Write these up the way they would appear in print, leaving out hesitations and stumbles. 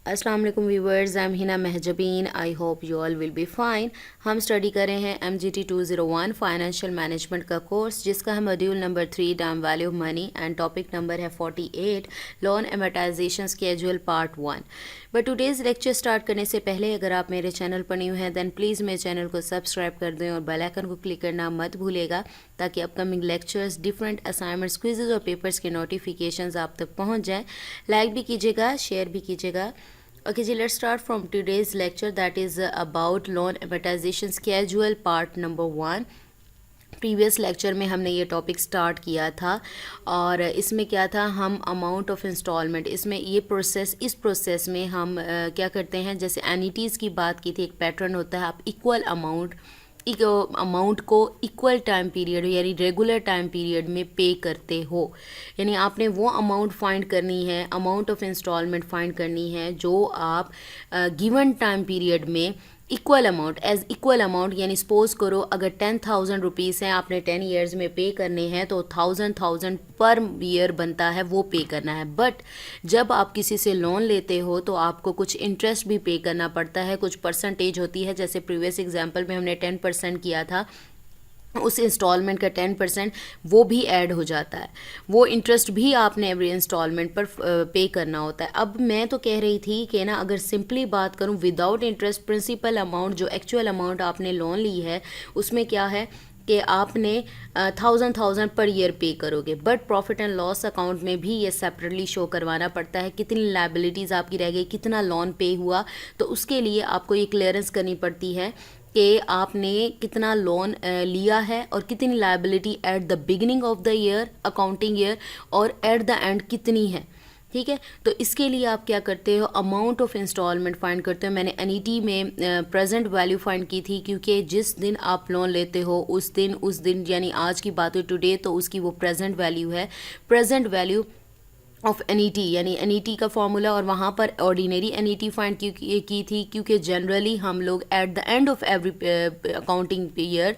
अस्सलाम वालेकुम viewers, I am Hina Mahjabeen. I hope you all will be fine. हम study कर रहे हैं MGT 201 फाइनेंशियल मैनेजमेंट का कोर्स, जिसका है module number 3 time value of money and topic number है 48 loan amortisation schedule part 1। But today's lecture start करने से पहले अगर आप मेरे चैनल पर न्यू हैं दैन प्लीज़ मेरे चैनल को सब्सक्राइब कर दें और बेल आइकन को क्लिक करना मत भूलेगा, ताकि अपकमिंग लेक्चर्स, डिफरेंट असाइनमेंट्स, क्विज़ेज़ और पेपर्स के नोटिफिकेशंस आप तक पहुंच जाएं। लाइक भी कीजिएगा, शेयर भी कीजिएगा। Okay जी, let's start from today's lecture, that is about loan amortization schedule part number 1। Previous lecture में हमने ये टॉपिक स्टार्ट किया था और इसमें क्या था, हम अमाउंट ऑफ इंस्टॉलमेंट, इसमें ये प्रोसेस, इस प्रोसेस में हम क्या करते हैं, जैसे एनिटीज़ की बात की थी, एक पैटर्न होता है, आप इक्वल अमाउंट को इक्वल टाइम पीरियड यानी रेगुलर टाइम पीरियड में पे करते हो। यानी आपने वो अमाउंट फाइंड करनी है, अमाउंट ऑफ इंस्टॉलमेंट फाइंड करनी है जो आप गिवन टाइम पीरियड में equal amount, as equal amount, यानी सपोज करो अगर 10,000 रुपीज़ हैं, आपने 10 ईयर्स में पे करने हैं, तो 1000 पर ईयर बनता है, वो पे करना है। बट जब आप किसी से लोन लेते हो तो आपको कुछ इंटरेस्ट भी पे करना पड़ता है, कुछ परसेंटेज होती है। जैसे प्रीवियस एग्जाम्पल में हमने 10% किया था, उस इंस्टॉलमेंट का 10% वो भी ऐड हो जाता है, वो इंटरेस्ट भी आपने एवरी इंस्टॉलमेंट पर पे करना होता है। अब मैं तो कह रही थी कि ना, अगर सिंपली बात करूं, विदाउट इंटरेस्ट प्रिंसिपल अमाउंट, जो एक्चुअल अमाउंट आपने लोन ली है, उसमें क्या है कि आपने 1000 पर ईयर पे करोगे। But profit and loss account में भी ये सेपरेटली शो करवाना पड़ता है, कितनी लायबिलिटीज़ आपकी रह गई, कितना लोन पे हुआ, तो उसके लिए आपको ये क्लियरेंस करनी पड़ती है कि आपने कितना लोन लिया है और कितनी liability at the beginning of the year, accounting year, और एट द एंड कितनी है। ठीक है, तो इसके लिए आप क्या करते हो, अमाउंट ऑफ इंस्टॉलमेंट फाइंड करते हो। मैंने एनईटी में प्रेजेंट वैल्यू फाइंड की थी, क्योंकि जिस दिन आप लोन लेते हो उस दिन यानी आज की बात हुई टुडे, तो उसकी वो प्रेजेंट वैल्यू है, प्रेजेंट वैल्यू ऑफ एनईटी, यानी एनईटी का फॉर्मूला। और वहाँ पर ऑर्डिनरी एनईटी फाइंड की थी, क्योंकि जनरली हम लोग at the end of every accounting year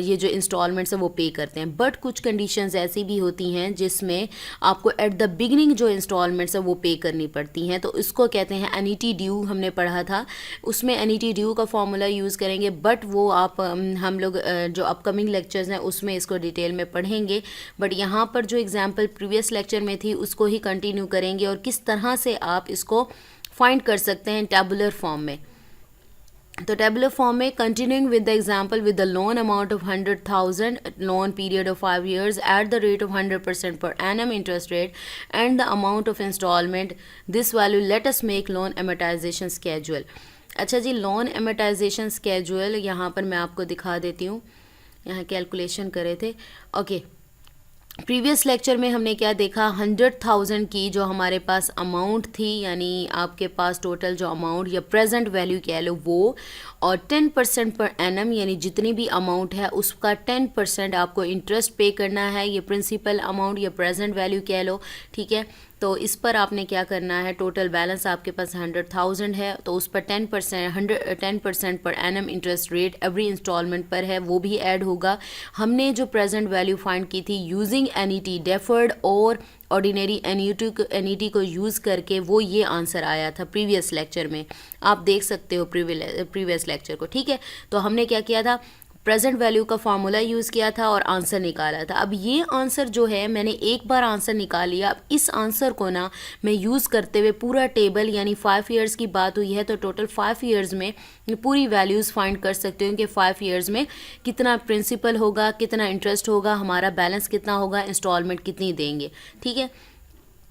ये जो इंस्टॉलमेंट्स हैं वो पे करते हैं। बट कुछ कंडीशंस ऐसी भी होती हैं जिसमें आपको एट द बिगिनिंग जो इंस्टॉलमेंट्स हैं वो पे करनी पड़ती हैं, तो इसको कहते हैं एनईटी ड्यू। हमने पढ़ा था, उसमें एनईटी ड्यू का फॉर्मूला यूज़ करेंगे, बट वो आप हम लोग जो अपकमिंग लेक्चर्स हैं उसमें इसको डिटेल में पढ़ेंगे। बट यहाँ पर जो एग्जाम्पल प्रीवियस लेक्चर में थी उसको ही कंटिन्यू करेंगे, और किस तरह से आप इसको फाइंड कर सकते हैं टेबुलर फॉर्म में। तो टेबुलर फॉर्म में, continuing with the example, with the loan amount of 100,000, loan period of 5 years at the rate of 100% per annum interest rate and the amount of instalment, this value let us make loan amortisation schedule. अच्छा जी, loan amortisation schedule यहाँ पर मैं आपको दिखा देती हूँ, यहाँ कैलकुलेशन करे थे। ओके, प्रीवियस लेक्चर में हमने क्या देखा, 100,000 की जो हमारे पास अमाउंट थी, यानी आपके पास टोटल जो अमाउंट या प्रेजेंट वैल्यू कह लो वो, और 10% पर एनम, यानी जितनी भी अमाउंट है उसका 10% आपको इंटरेस्ट पे करना है, ये प्रिंसिपल अमाउंट या प्रेजेंट वैल्यू कह लो। ठीक है, तो इस पर आपने क्या करना है, टोटल बैलेंस आपके पास 100,000 है, तो उस पर 10% per annum interest rate every instalment पर है, वो भी ऐड होगा। हमने जो प्रेजेंट वैल्यू फाइंड की थी यूजिंग एनईटी, डेफर्ड और ऑर्डिनरी एनईटी को यूज़ करके, वो ये आंसर आया था प्रीवियस लेक्चर में, आप देख सकते हो प्रीवियस लेक्चर को। ठीक है, तो हमने क्या किया था, प्रेजेंट वैल्यू का फार्मूला यूज़ किया था और आंसर निकाला था। अब ये आंसर जो है, मैंने एक बार आंसर निकाल लिया, अब इस आंसर को ना मैं यूज़ करते हुए पूरा टेबल, यानी 5 ईयर्स की बात हुई है, तो टोटल 5 ईयर्स में पूरी वैल्यूज़ फाइंड कर सकते हो कि 5 ईयर्स में कितना प्रिंसिपल होगा, कितना इंटरेस्ट होगा, हमारा बैलेंस कितना होगा, इंस्टॉलमेंट कितनी देंगे। ठीक है,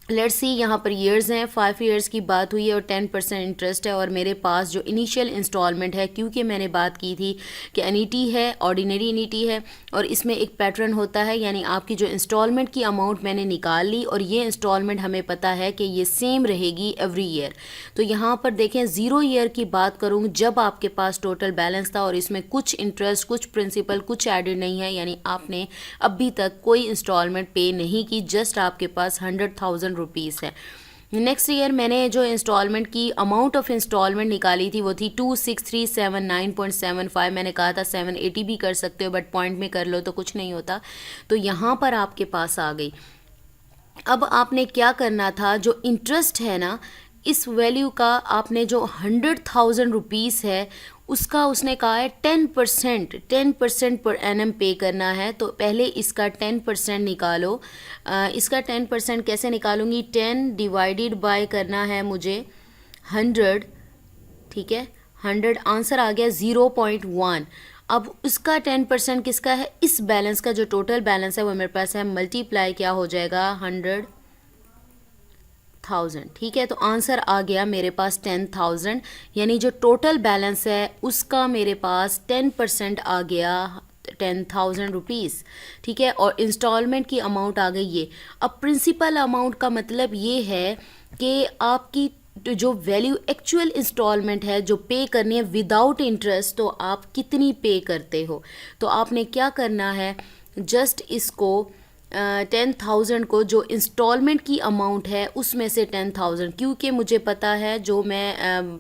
लेट्स सी, यहाँ पर ईयर्स हैं, 5 ईयर्स की बात हुई है और 10% इंटरेस्ट है, और मेरे पास जो इनिशियल इंस्टॉलमेंट है, क्योंकि मैंने बात की थी कि एनईटी है, ऑर्डिनरी एनईटी है, और इसमें एक पैटर्न होता है, यानी आपकी जो इंस्टॉलमेंट की अमाउंट मैंने निकाल ली, और ये इंस्टॉलमेंट हमें पता है कि ये सेम रहेगी एवरी ईयर। तो यहाँ पर देखें, 0 ईयर की बात करूँ, जब आपके पास टोटल बैलेंस था और इसमें कुछ इंटरेस्ट, कुछ प्रिंसिपल, कुछ एडेड नहीं है, यानी आपने अभी तक कोई इंस्टॉलमेंट पे नहीं की, जस्ट आपके पास 100,000 रुपीज़ है। नेक्स्ट ईयर मैंने जो इंस्टॉलमेंट की अमाउंट ऑफ इंस्टॉलमेंट निकाली थी वो थी 26,379.75। मैंने कहा था 780 भी कर सकते हो, बट पॉइंट में कर लो तो कुछ नहीं होता, तो यहाँ पर आपके पास आ गई। अब आपने क्या करना था, जो इंटरेस्ट है ना, इस वैल्यू का आपने जो 100,000 रुपीज़ है उसका उसने कहा है 10% पर एनम पे करना है। तो पहले इसका 10% निकालो। इसका 10% कैसे निकालूंगी, 10 डिवाइडेड बाय करना है मुझे 100, ठीक है, 100, आंसर आ गया 0.1। अब उसका 10% किसका है, इस बैलेंस का जो टोटल बैलेंस है वो मेरे पास है, मल्टीप्लाई क्या हो जाएगा 100,000, ठीक है। तो आंसर आ गया मेरे पास 10,000, यानी जो टोटल बैलेंस है उसका मेरे पास 10% आ गया 10,000 रुपीज़, ठीक है। और इंस्टॉलमेंट की अमाउंट आ गई ये। अब प्रिंसिपल अमाउंट का मतलब ये है कि आपकी जो वैल्यू एक्चुअल इंस्टॉलमेंट है जो पे करनी है विदाउट इंटरेस्ट, तो आप कितनी पे करते हो। तो आपने क्या करना है, जस्ट इसको 10,000 को जो इंस्टॉलमेंट की अमाउंट है उसमें से 10,000, क्योंकि मुझे पता है जो मैं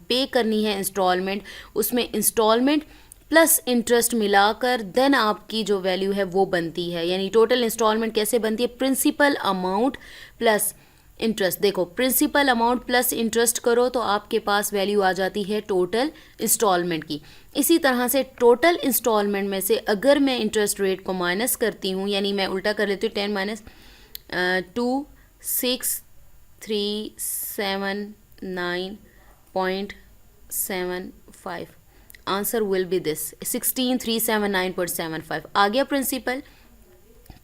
पे करनी है इंस्टॉलमेंट, उसमें इंस्टॉलमेंट प्लस इंटरेस्ट मिलाकर देन आपकी जो वैल्यू है वो बनती है। यानी टोटल इंस्टॉलमेंट कैसे बनती है, प्रिंसिपल अमाउंट प्लस इंटरेस्ट। देखो प्रिंसिपल अमाउंट प्लस इंटरेस्ट करो तो आपके पास वैल्यू आ जाती है टोटल इंस्टॉलमेंट की। इसी तरह से टोटल इंस्टॉलमेंट में से अगर मैं इंटरेस्ट रेट को माइनस करती हूँ, यानी मैं उल्टा कर लेती हूँ, 10 minus 26,379.75, answer will B this 16,379.75। आ गया प्रिंसिपल।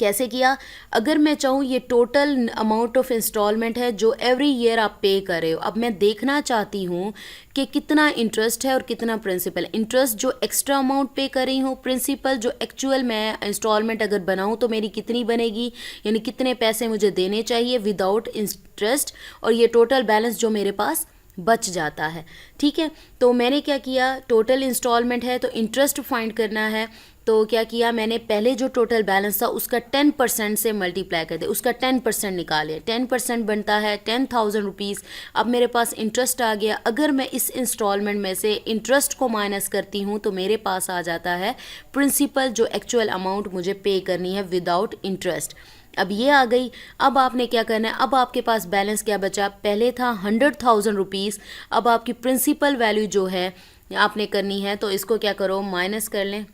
कैसे किया, अगर मैं चाहूँ ये टोटल अमाउंट ऑफ इंस्टॉलमेंट है जो एवरी ईयर आप पे कर रहे हो। अब मैं देखना चाहती हूँ कि कितना इंटरेस्ट है और कितना प्रिंसिपल। इंटरेस्ट जो एक्स्ट्रा अमाउंट पे कर रही हूँ, प्रिंसिपल जो एक्चुअल मैं इंस्टॉलमेंट अगर बनाऊँ तो मेरी कितनी बनेगी, यानी कितने पैसे मुझे देने चाहिए विदाउट इंटरेस्ट, और ये टोटल बैलेंस जो मेरे पास बच जाता है, ठीक है। तो मैंने क्या किया, टोटल इंस्टॉलमेंट है तो इंटरेस्ट फाइंड करना है। तो क्या किया मैंने, पहले जो टोटल बैलेंस था उसका 10% से मल्टीप्लाई कर दे, उसका 10% निकाले, 10% बनता है 10,000 रुपीज़। अब मेरे पास इंटरेस्ट आ गया, अगर मैं इस इंस्टॉलमेंट में से इंटरेस्ट को माइनस करती हूँ तो मेरे पास आ जाता है प्रिंसिपल जो एक्चुअल अमाउंट मुझे पे करनी है विदाउट इंटरेस्ट। अब ये आ गई। अब आपने क्या करना है, अब आपके पास बैलेंस क्या बचा, पहले था 100,000 रुपीज़, अब आपकी प्रिंसिपल वैल्यू जो है आपने करनी है, तो इसको क्या करो माइनस कर लें।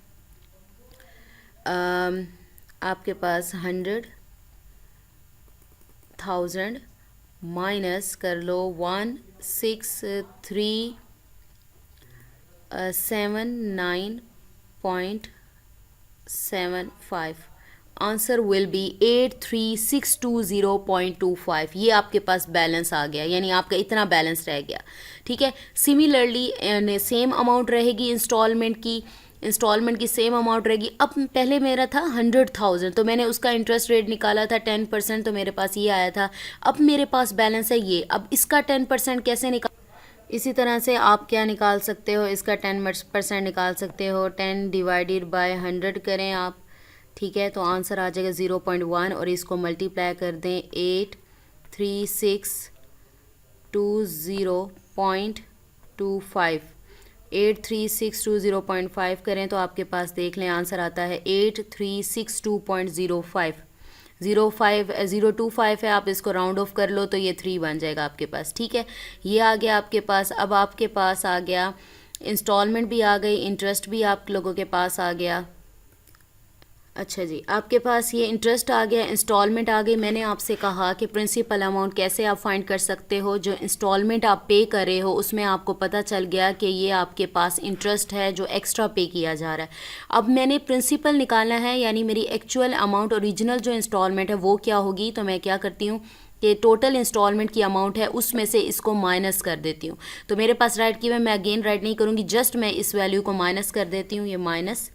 आपके पास 100,000 माइनस कर लो 16,379.75, आंसर विल बी 83,620.25। ये आपके पास बैलेंस आ गया, यानी आपका इतना बैलेंस रह गया, ठीक है। सिमिलरली सेम अमाउंट रहेगी इंस्टॉलमेंट की सेम अमाउंट रहेगी। अब पहले मेरा था 100,000, तो मैंने उसका इंटरेस्ट रेट निकाला था 10%, तो मेरे पास ये आया था। अब मेरे पास बैलेंस है ये, अब इसका 10% कैसे निकाल, इसी तरह से आप क्या निकाल सकते हो, इसका 10% निकाल सकते हो, 10 डिवाइडेड बाय 100 करें आप, ठीक है। तो आंसर आ जाएगा 0.1, और इसको मल्टीप्लाई कर दें 83620.25, 83620.5 करें तो आपके पास देख लें आंसर आता है 8362.05, 0.25 है, आप इसको राउंड ऑफ कर लो तो ये 3 बन जाएगा आपके पास, ठीक है। ये आ गया आपके पास। अब आपके पास आ गया इंस्टॉलमेंट भी आ गई, इंटरेस्ट भी आप लोगों के पास आ गया। अच्छा जी, आपके पास ये इंटरेस्ट आ गया, इंस्टॉलमेंट आ गई। मैंने आपसे कहा कि प्रिंसिपल अमाउंट कैसे आप फाइंड कर सकते हो, जो इंस्टॉलमेंट आप पे कर रहे हो उसमें आपको पता चल गया कि ये आपके पास इंटरेस्ट है जो एक्स्ट्रा पे किया जा रहा है। अब मैंने प्रिंसिपल निकालना है, यानी मेरी एक्चुअल अमाउंट ओरिजिनल जो इंस्टॉलमेंट है वो क्या होगी। तो मैं क्या करती हूँ कि टोटल इंस्टॉलमेंट की अमाउंट है उसमें से इसको माइनस कर देती हूँ। तो मेरे पास राइट की मैं अगेन राइट नहीं करूँगी, जस्ट मैं इस वैल्यू को माइनस कर देती हूँ, ये माइनस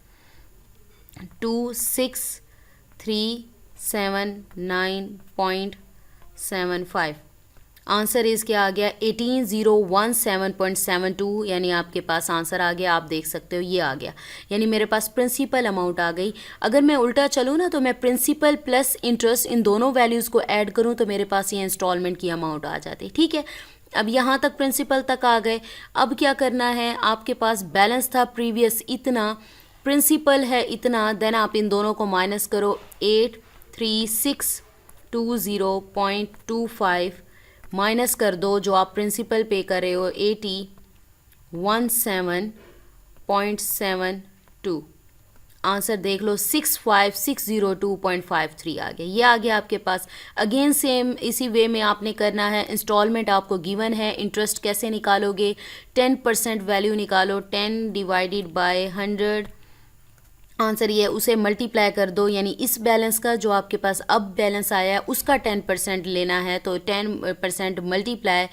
26,379.75, आंसर इज़ क्या आ गया 18,017.72, यानी आपके पास आंसर आ गया। आप देख सकते हो ये आ गया, यानी मेरे पास प्रिंसिपल अमाउंट आ गई। अगर मैं उल्टा चलूँ ना, तो मैं प्रिंसिपल प्लस इंटरेस्ट इन दोनों वैल्यूज़ को ऐड करूँ तो मेरे पास ये इंस्टॉलमेंट की अमाउंट आ जाती, ठीक है। अब यहाँ तक प्रिंसिपल तक आ गए। अब क्या करना है, आपके पास बैलेंस था प्रीवियस इतना, प्रिंसिपल है इतना, देन आप इन दोनों को माइनस करो 83620.25 माइनस कर दो जो आप प्रिंसिपल पे कर रहे हो 8017.72। आंसर देख लो 65602.53 आ गया। ये आ गया आपके पास। अगेन सेम इसी वे में आपने करना है। इंस्टॉलमेंट आपको गिवन है, इंटरेस्ट कैसे निकालोगे, 10% वैल्यू निकालो, 10 डिवाइडेड बाय 100 आंसर ये, उसे मल्टीप्लाई कर दो, यानी इस बैलेंस का जो आपके पास अब बैलेंस आया है उसका 10% लेना है, तो 10% मल्टीप्लाई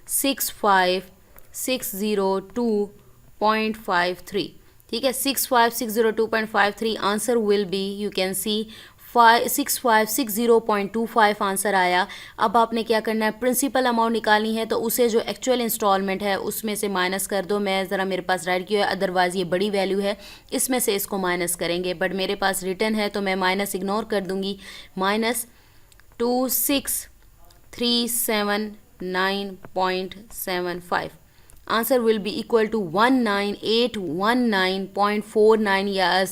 65602.53। ठीक है, 65602.53 answer will B, you can see 6560.25 answer आया। अब आपने क्या करना है, प्रिंसिपल अमाउंट निकालनी है, तो उसे जो एक्चुअल इंस्टॉलमेंट है उसमें से माइनस कर दो। मैं ज़रा, मेरे पास राइट किया है, अदरवाइज़ ये बड़ी वैल्यू है, इसमें से इसको माइनस करेंगे, बट मेरे पास रिटर्न है तो मैं माइनस इग्नोर कर दूंगी। -26,379.75 answer will be equal to 19819.49 या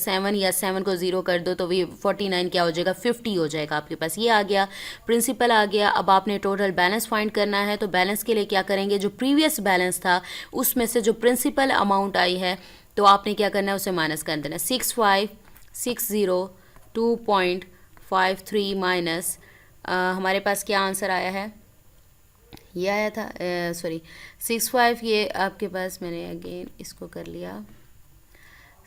7 को ज़ीरो कर दो तो भी 49 क्या हो जाएगा, 50 हो जाएगा आपके पास। ये आ गया, प्रिंसिपल आ गया। अब आपने टोटल बैलेंस फाइंड करना है, तो बैलेंस के लिए क्या करेंगे, जो प्रीवियस बैलेंस था उसमें से जो प्रिंसिपल अमाउंट आई है तो आपने क्या करना है, उसे माइनस कर देना। 6560.53 माइनस हमारे पास क्या आंसर आया है, ये आया था, सॉरी 65, ये आपके पास मैंने अगेन इसको कर लिया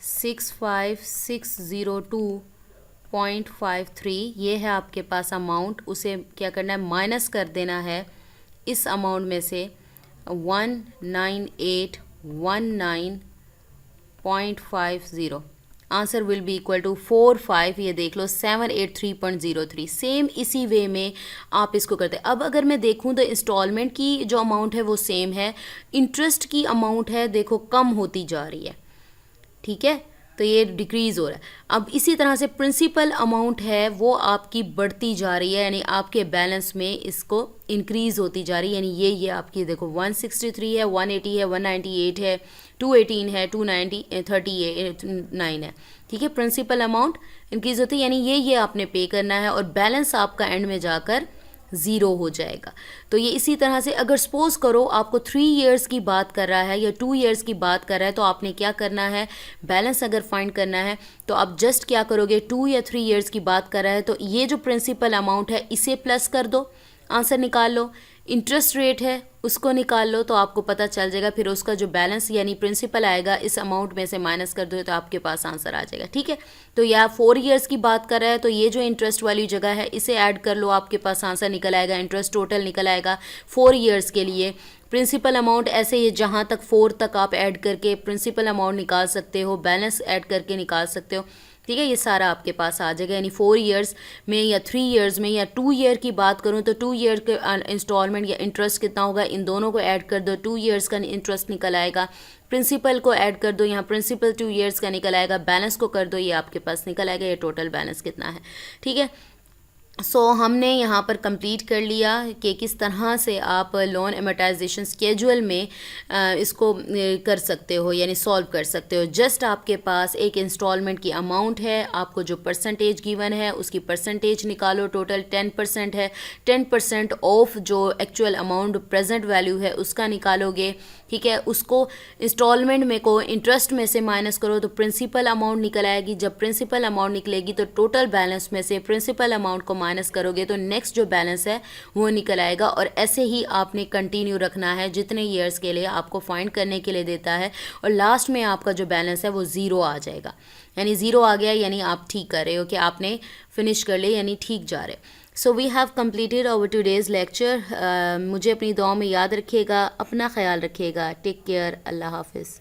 65602.53, ये है आपके पास अमाउंट। उसे क्या करना है, माइनस कर देना है इस अमाउंट में से 19819.50। Answer will be equal to 45, ये देख लो 783.03। सेम इसी वे में आप इसको करते हैं। अब अगर मैं देखूं तो इंस्टॉलमेंट की जो अमाउंट है वो सेम है, इंटरेस्ट की अमाउंट है देखो कम होती जा रही है, ठीक है, तो ये डिक्रीज़ हो रहा है। अब इसी तरह से प्रिंसिपल अमाउंट है वो आपकी बढ़ती जा रही है, यानी आपके बैलेंस में इसको इंक्रीज़ होती जा रही है, यानी ये आपकी देखो 163 है, 180 है, 198 है, 218 है, 239 है, ठीक है। प्रिंसिपल अमाउंट इंक्रीज़ होती है, यानी ये आपने पे करना है और बैलेंस आपका एंड में जाकर ज़ीरो हो जाएगा। तो ये इसी तरह से अगर सपोज करो आपको 3 इयर्स की बात कर रहा है या 2 इयर्स की बात कर रहा है, तो आपने क्या करना है, बैलेंस अगर फाइंड करना है तो आप जस्ट क्या करोगे, 2 या 3 इयर्स की बात कर रहा है तो ये जो प्रिंसिपल अमाउंट है इसे प्लस कर दो, आंसर निकाल लो। इंटरेस्ट रेट है उसको निकाल लो तो आपको पता चल जाएगा, फिर उसका जो बैलेंस यानी प्रिंसिपल आएगा इस अमाउंट में से माइनस कर दो तो आपके पास आंसर आ जाएगा, ठीक है। तो या 4 इयर्स की बात कर रहा है तो ये जो इंटरेस्ट वाली जगह है इसे ऐड कर लो, आपके पास आंसर निकल आएगा, इंटरेस्ट टोटल निकल आएगा 4 इयर्स के लिए। प्रिंसिपल अमाउंट ऐसे ही जहाँ तक 4 तक आप ऐड करके प्रिंसिपल अमाउंट निकाल सकते हो, बैलेंस ऐड करके निकाल सकते हो, ठीक है। ये सारा आपके पास आ जाएगा, यानी 4 इयर्स में या 3 इयर्स में या 2 ईयर की बात करूँ तो 2 ईयर के इंस्टॉलमेंट या इंटरेस्ट कितना होगा, इन दोनों को ऐड कर दो, 2 इयर्स का इंटरेस्ट निकल आएगा, प्रिंसिपल को ऐड कर दो, यहाँ प्रिंसिपल 2 इयर्स का निकल आएगा, बैलेंस को कर दो, ये आपके पास निकल आएगा, ये टोटल बैलेंस कितना है, ठीक है। हमने यहाँ पर कंप्लीट कर लिया कि किस तरह से आप लोन एमोर्टाइजेशन स्केड्यूल में इसको कर सकते हो, यानी सॉल्व कर सकते हो। जस्ट आपके पास एक इंस्टॉलमेंट की अमाउंट है, आपको जो परसेंटेज गिवन है उसकी परसेंटेज निकालो, टोटल 10% है, 10% ऑफ जो एक्चुअल अमाउंट प्रेजेंट वैल्यू है उसका निकालोगे, ठीक है। उसको इंस्टॉलमेंट में को इंटरेस्ट में से माइनस करो तो प्रिंसिपल अमाउंट निकल आएगी। जब प्रिंसिपल अमाउंट निकलेगी तो टोटल बैलेंस में से प्रिंसिपल अमाउंट को माइनस करोगे तो नेक्स्ट जो बैलेंस है वो निकल आएगा, और ऐसे ही आपने कंटिन्यू रखना है जितने ईयर्स के लिए आपको फाइंड करने के लिए देता है, और लास्ट में आपका जो बैलेंस है वो ज़ीरो आ जाएगा, यानी ज़ीरो आ गया, यानी आप ठीक कर रहे हो कि आपने फिनिश कर लिया, यानी ठीक जा रहे। So we have completed our today's lecture. मुझे अपनी दुआ में याद रखिएगा, अपना ख्याल रखिएगा, टेक केयर, अल्लाह हाफिज़।